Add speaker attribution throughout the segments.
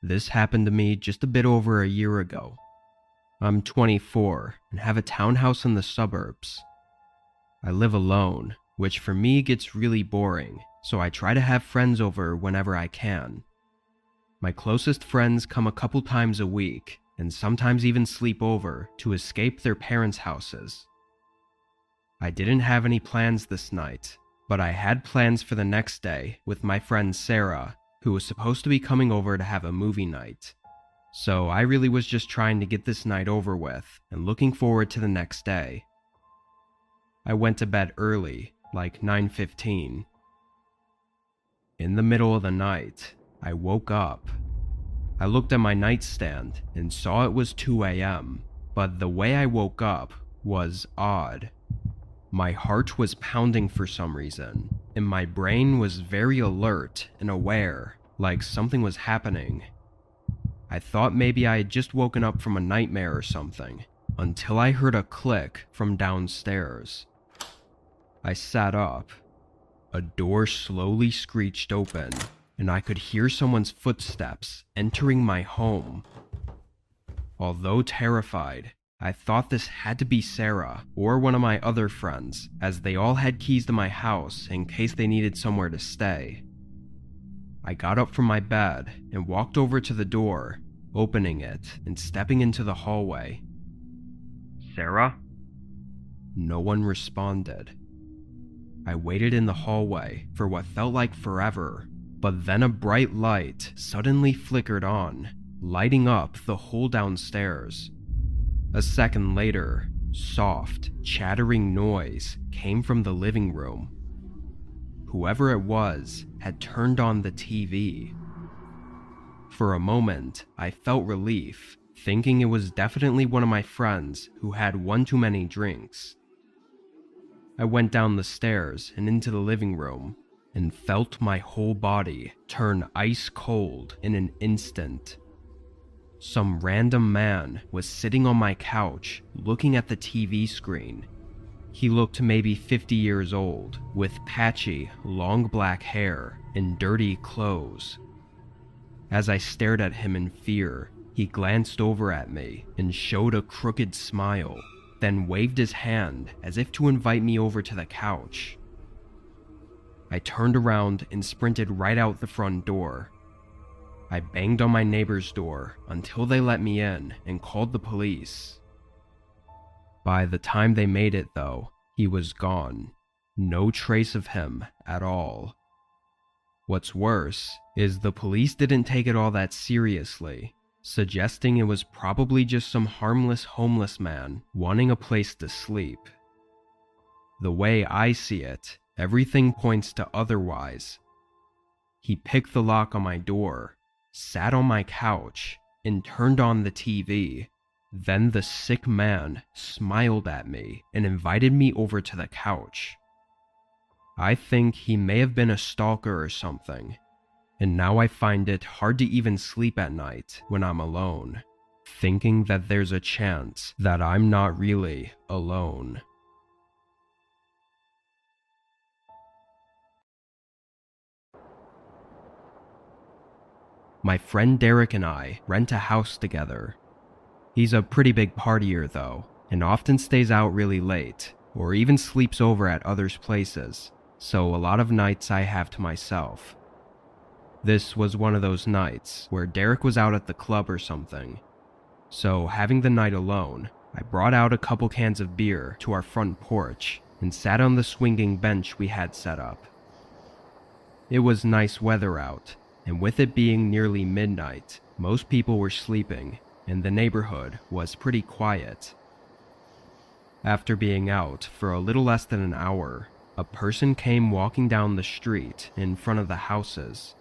Speaker 1: This happened to me just a bit over a year ago. I'm 24 and have a townhouse in the suburbs. I live alone, which for me gets really boring, so I try to have friends over whenever I can. My closest friends come a couple times a week, and sometimes even sleep over to escape their parents' houses. I didn't have any plans this night, but I had plans for the next day with my friend Sarah, who was supposed to be coming over to have a movie night. So I really was just trying to get this night over with and looking forward to the next day. I went to bed early, like 9:15. In the middle of the night, I woke up. I looked at my nightstand and saw it was 2 a.m., but the way I woke up was odd. My heart was pounding for some reason, and my brain was very alert and aware, like something was happening. I thought maybe I had just woken up from a nightmare or something, until I heard a click from downstairs. I sat up. A door slowly screeched open, and I could hear someone's footsteps entering my home. Although terrified, I thought this had to be Sarah or one of my other friends, as they all had keys to my house in case they needed somewhere to stay. I got up from my bed and walked over to the door, opening it and stepping into the hallway. "Sarah?" No one responded. I waited in the hallway for what felt like forever, but then a bright light suddenly flickered on, lighting up the whole downstairs. A second later, soft, chattering noise came from the living room. Whoever it was had turned on the TV. For a moment, I felt relief, thinking it was definitely one of my friends who had one too many drinks. I went down the stairs and into the living room, and felt my whole body turn ice cold in an instant. Some random man was sitting on my couch looking at the TV screen. He looked maybe 50 years old, with patchy, long black hair and dirty clothes. As I stared at him in fear, he glanced over at me and showed a crooked smile, then waved his hand as if to invite me over to the couch. I turned around and sprinted right out the front door. I banged on my neighbor's door until they let me in and called the police. By the time they made it, though, he was gone. No trace of him at all. What's worse is the police didn't take it all that seriously, suggesting it was probably just some harmless homeless man wanting a place to sleep. The way I see it, everything points to otherwise. He picked the lock on my door, sat on my couch, and turned on the TV. Then the sick man smiled at me and invited me over to the couch. I think he may have been a stalker or something, and now I find it hard to even sleep at night when I'm alone, thinking that there's a chance that I'm not really alone. My friend Derek and I rent a house together. He's a pretty big partier though, and often stays out really late, or even sleeps over at others' places, so a lot of nights I have to myself. This was one of those nights where Derek was out at the club or something, so having the night alone, I brought out a couple cans of beer to our front porch and sat on the swinging bench we had set up. It was nice weather out, and with it being nearly midnight, most people were sleeping, and the neighborhood was pretty quiet. After being out for a little less than an hour, a person came walking down the street in front of the houses.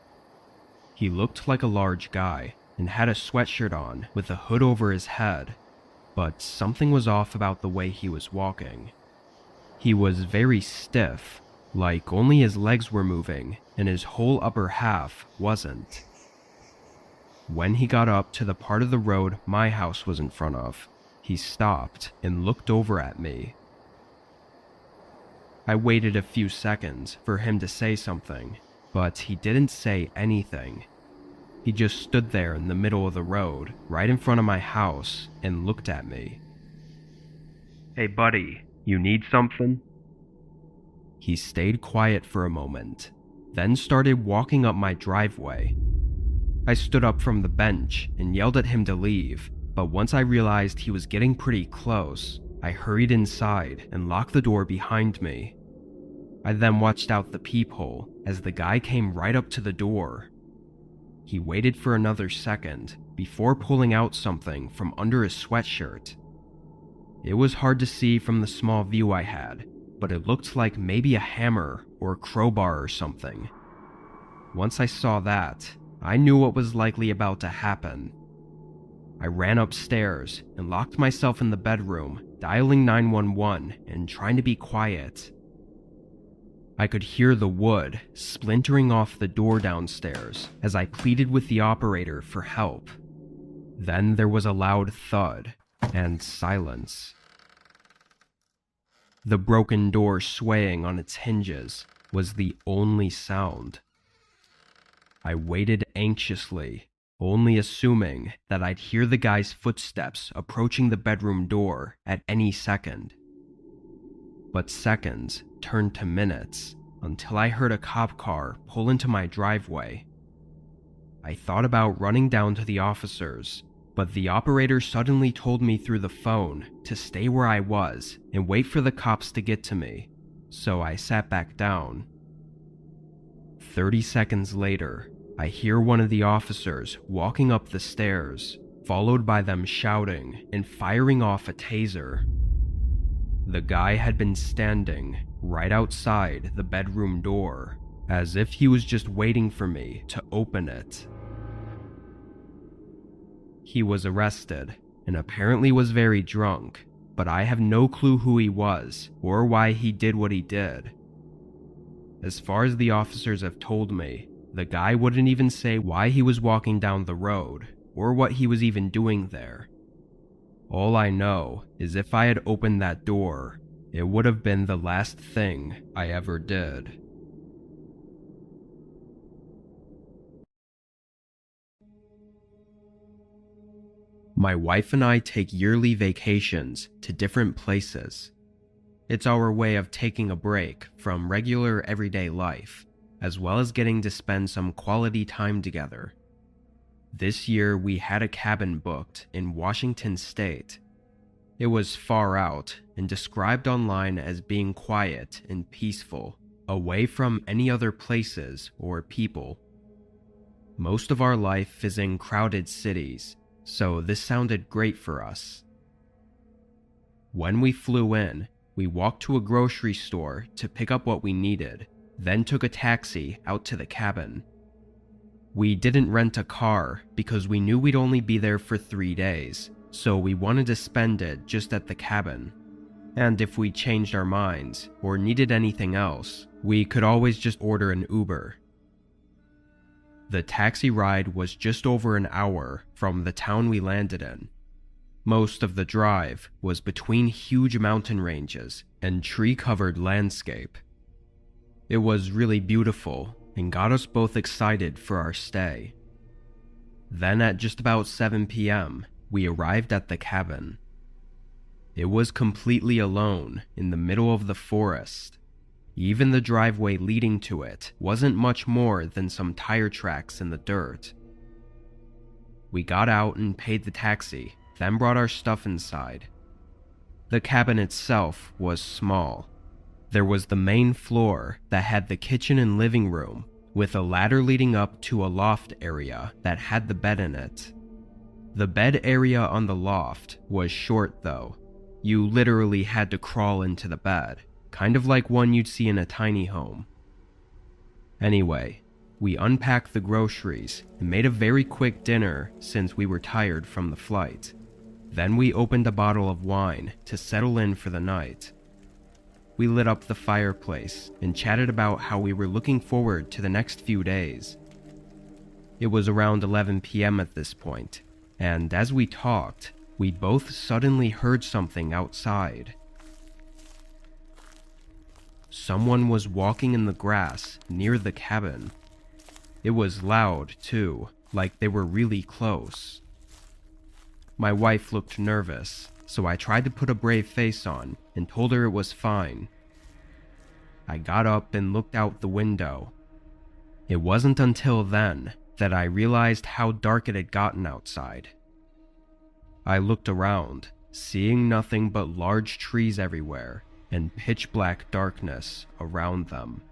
Speaker 1: He looked like a large guy and had a sweatshirt on with a hood over his head, but something was off about the way he was walking. He was very stiff, like only his legs were moving and his whole upper half wasn't. When he got up to the part of the road my house was in front of, he stopped and looked over at me. I waited a few seconds for him to say something, but he didn't say anything. He just stood there in the middle of the road, right in front of my house, and looked at me. "Hey buddy, you need something?" He stayed quiet for a moment, then started walking up my driveway. I stood up from the bench and yelled at him to leave, but once I realized he was getting pretty close, I hurried inside and locked the door behind me. I then watched out the peephole as the guy came right up to the door. He waited for another second before pulling out something from under his sweatshirt. It was hard to see from the small view I had, but it looked like maybe a hammer or a crowbar or something. Once I saw that, I knew what was likely about to happen. I ran upstairs and locked myself in the bedroom, dialing 911 and trying to be quiet. I could hear the wood splintering off the door downstairs as I pleaded with the operator for help. Then there was a loud thud and silence. The broken door swaying on its hinges was the only sound. I waited anxiously, only assuming that I'd hear the guy's footsteps approaching the bedroom door at any second. But seconds turned to minutes until I heard a cop car pull into my driveway. I thought about running down to the officers, but the operator suddenly told me through the phone to stay where I was and wait for the cops to get to me, so I sat back down. 30 seconds later, I hear one of the officers walking up the stairs, followed by them shouting and firing off a taser. The guy had been standing right outside the bedroom door, as if he was just waiting for me to open it. He was arrested and apparently was very drunk, but I have no clue who he was or why he did what he did. As far as the officers have told me, the guy wouldn't even say why he was walking down the road or what he was even doing there. All I know is if I had opened that door, it would have been the last thing I ever did. My wife and I take yearly vacations to different places. It's our way of taking a break from regular everyday life, as well as getting to spend some quality time together. This year we had a cabin booked in Washington State. It was far out and described online as being quiet and peaceful, away from any other places or people. Most of our life is in crowded cities, so this sounded great for us. When we flew in, we walked to a grocery store to pick up what we needed, then took a taxi out to the cabin. We didn't rent a car because we knew we'd only be there for 3 days, so we wanted to spend it just at the cabin. And if we changed our minds or needed anything else, we could always just order an Uber. The taxi ride was just over an hour from the town we landed in. Most of the drive was between huge mountain ranges and tree-covered landscape. It was really beautiful and got us both excited for our stay. Then at just about 7 p.m., we arrived at the cabin. It was completely alone in the middle of the forest. Even the driveway leading to it wasn't much more than some tire tracks in the dirt. We got out and paid the taxi, then brought our stuff inside. The cabin itself was small. There was the main floor that had the kitchen and living room, with a ladder leading up to a loft area that had the bed in it. The bed area on the loft was short though. You literally had to crawl into the bed, kind of like one you'd see in a tiny home. Anyway, we unpacked the groceries and made a very quick dinner since we were tired from the flight. Then we opened a bottle of wine to settle in for the night. We lit up the fireplace and chatted about how we were looking forward to the next few days. It was around 11 p.m. at this point, and as we talked, we both suddenly heard something outside. Someone was walking in the grass near the cabin. It was loud, too, like they were really close. My wife looked nervous, so I tried to put a brave face on and told her it was fine. I got up and looked out the window. It wasn't until then that I realized how dark it had gotten outside. I looked around, seeing nothing but large trees everywhere and pitch-black darkness around them.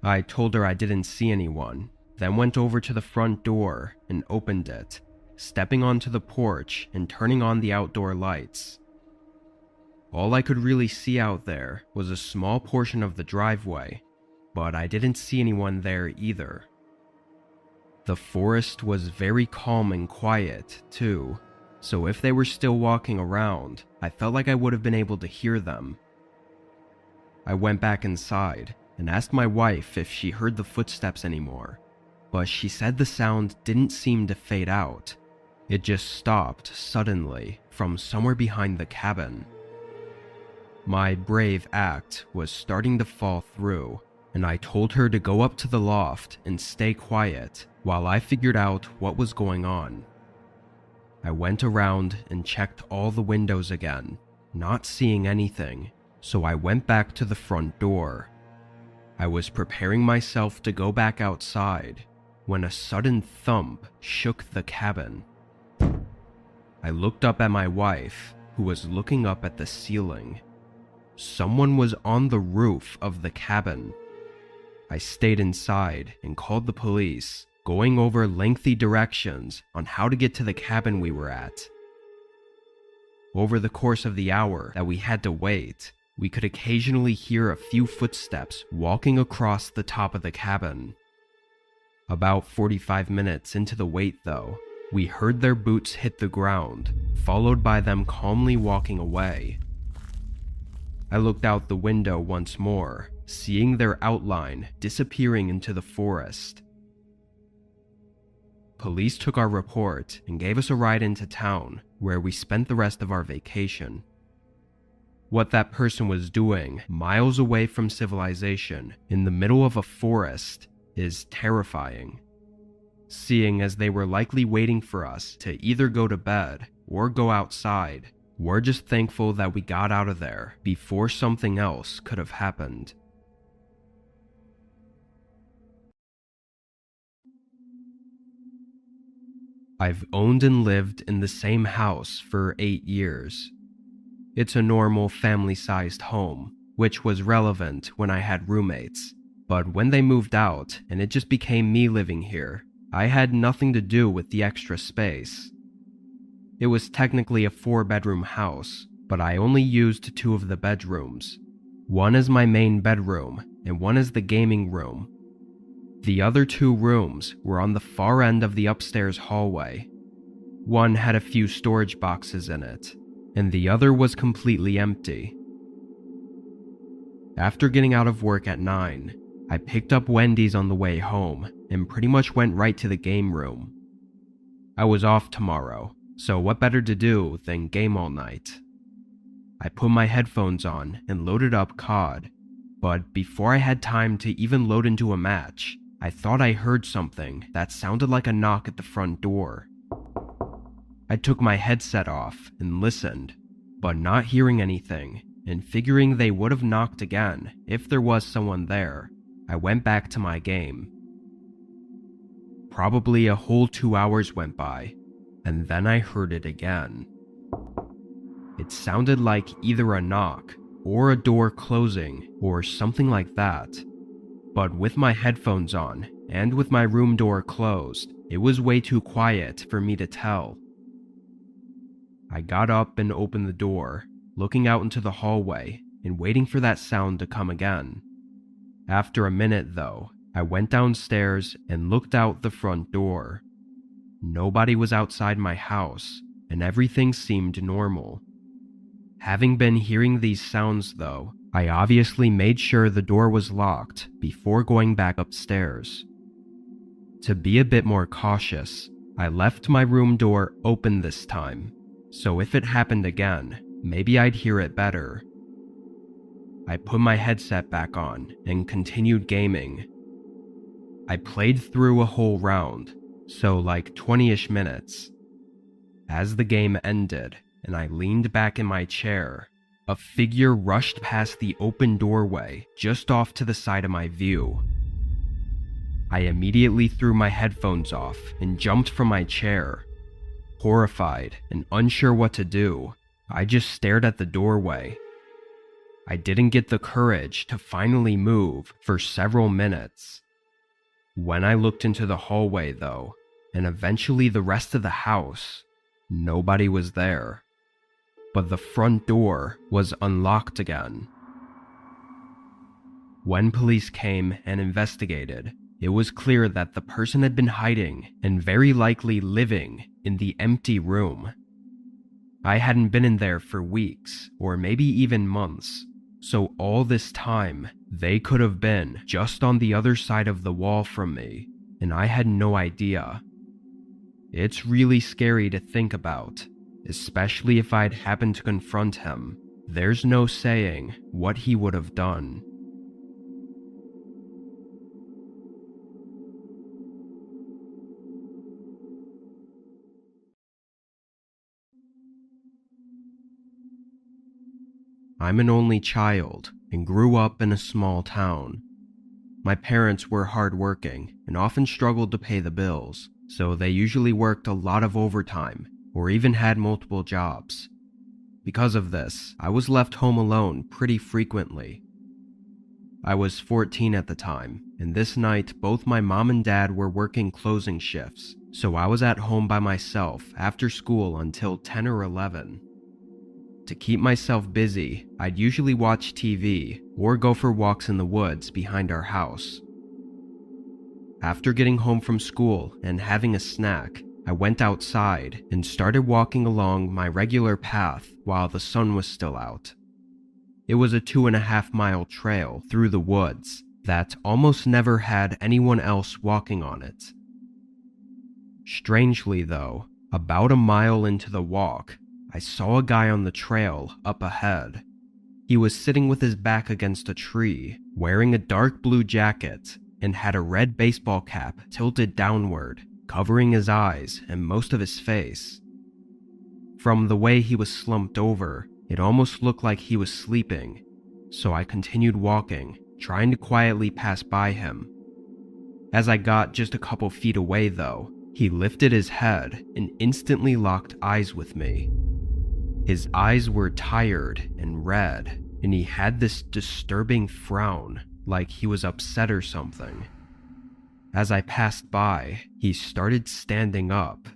Speaker 1: I told her I didn't see anyone, then went over to the front door and opened it, stepping onto the porch and turning on the outdoor lights. All I could really see out there was a small portion of the driveway, but I didn't see anyone there either. The forest was very calm and quiet, too, so if they were still walking around, I felt like I would have been able to hear them. I went back inside and asked my wife if she heard the footsteps anymore, but she said the sound didn't seem to fade out. It just stopped suddenly from somewhere behind the cabin. My brave act was starting to fall through, and I told her to go up to the loft and stay quiet while I figured out what was going on. I went around and checked all the windows again, not seeing anything, so I went back to the front door. I was preparing myself to go back outside when a sudden thump shook the cabin. I looked up at my wife, who was looking up at the ceiling. Someone was on the roof of the cabin. I stayed inside and called the police, going over lengthy directions on how to get to the cabin we were at. Over the course of the hour that we had to wait, we could occasionally hear a few footsteps walking across the top of the cabin. About 45 minutes into the wait, though, we heard their boots hit the ground, followed by them calmly walking away. I looked out the window once more, seeing their outline disappearing into the forest. Police took our report and gave us a ride into town, where we spent the rest of our vacation. What that person was doing miles away from civilization in the middle of a forest is terrifying. Seeing as they were likely waiting for us to either go to bed or go outside, we're just thankful that we got out of there before something else could have happened. I've owned and lived in the same house for 8 years. It's a normal family-sized home, which was relevant when I had roommates, but when they moved out and it just became me living here, I had nothing to do with the extra space. It was technically a 4-bedroom house, but I only used 2 of the bedrooms. One is my main bedroom, and one is the gaming room. The other 2 rooms were on the far end of the upstairs hallway. One had a few storage boxes in it, and the other was completely empty. After getting out of work at 9, I picked up Wendy's on the way home and pretty much went right to the game room. I was off tomorrow, so what better to do than game all night? I put my headphones on and loaded up COD, but before I had time to even load into a match, I thought I heard something that sounded like a knock at the front door. I took my headset off and listened, but not hearing anything and figuring they would have knocked again if there was someone there, I went back to my game. Probably a whole 2 hours went by, and then I heard it again. It sounded like either a knock or a door closing or something like that. But with my headphones on and with my room door closed, it was way too quiet for me to tell. I got up and opened the door, looking out into the hallway and waiting for that sound to come again. After a minute, though, I went downstairs and looked out the front door. Nobody was outside my house, and everything seemed normal. Having been hearing these sounds, though, I obviously made sure the door was locked before going back upstairs. To be a bit more cautious, I left my room door open this time, so if it happened again, maybe I'd hear it better. I put my headset back on and continued gaming. I played through a whole round, So like 20-ish minutes. As the game ended and I leaned back in my chair, a figure rushed past the open doorway just off to the side of my view. I immediately threw my headphones off and jumped from my chair. Horrified and unsure what to do, I just stared at the doorway. I didn't get the courage to finally move for several minutes. When I looked into the hallway though, and eventually the rest of the house, nobody was there. But the front door was unlocked again. When police came and investigated, it was clear that the person had been hiding and very likely living in the empty room. I hadn't been in there for weeks or maybe even months, so all this time they could have been just on the other side of the wall from me, and I had no idea. It's really scary to think about, especially if I'd happened to confront him. There's no saying what he would have done. I'm an only child and grew up in a small town. My parents were hardworking and often struggled to pay the bills, so they usually worked a lot of overtime or even had multiple jobs. Because of this, I was left home alone pretty frequently. I was 14 at the time, and this night both my mom and dad were working closing shifts, so I was at home by myself after school until 10 or 11. To keep myself busy, I'd usually watch TV or go for walks in the woods behind our house. After getting home from school and having a snack, I went outside and started walking along my regular path while the sun was still out. It was a 2.5-mile trail through the woods that almost never had anyone else walking on it. Strangely though, about a mile into the walk, I saw a guy on the trail up ahead. He was sitting with his back against a tree, wearing a dark blue jacket, and had a red baseball cap tilted downward, covering his eyes and most of his face. From the way he was slumped over, it almost looked like he was sleeping, so I continued walking, trying to quietly pass by him. As I got just a couple feet away though, he lifted his head and instantly locked eyes with me. His eyes were tired and red, and he had this disturbing frown, like he was upset or something. As I passed by, he started standing up,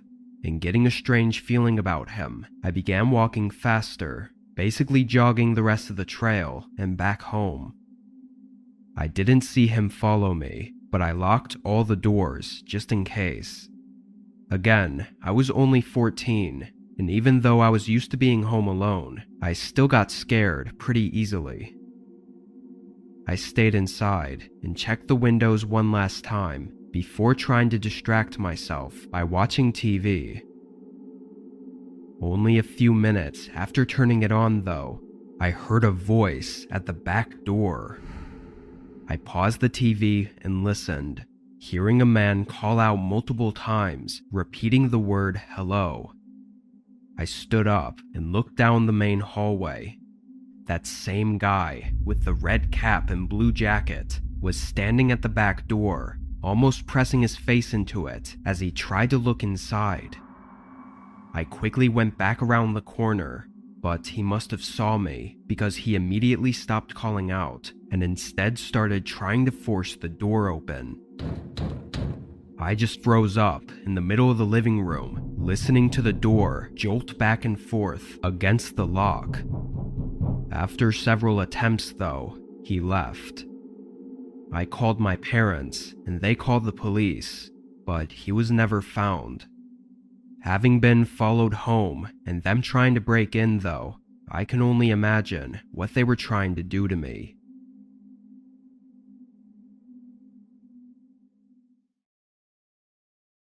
Speaker 1: and getting a strange feeling about him, I began walking faster, basically jogging the rest of the trail and back home. I didn't see him follow me, but I locked all the doors just in case. Again, I was only 14, and even though I was used to being home alone, I still got scared pretty easily. I stayed inside and checked the windows one last time before trying to distract myself by watching TV. Only a few minutes after turning it on though, I heard a voice at the back door. I paused the TV and listened, hearing a man call out multiple times, repeating the word hello. I stood up and looked down the main hallway. That same guy with the red cap and blue jacket was standing at the back door, almost pressing his face into it as he tried to look inside. I quickly went back around the corner, but he must have saw me because he immediately stopped calling out and instead started trying to force the door open. I just froze up in the middle of the living room, listening to the door jolt back and forth against the lock. After several attempts though, he left. I called my parents and they called the police, but he was never found. Having been followed home and them trying to break in though, I can only imagine what they were trying to do to me.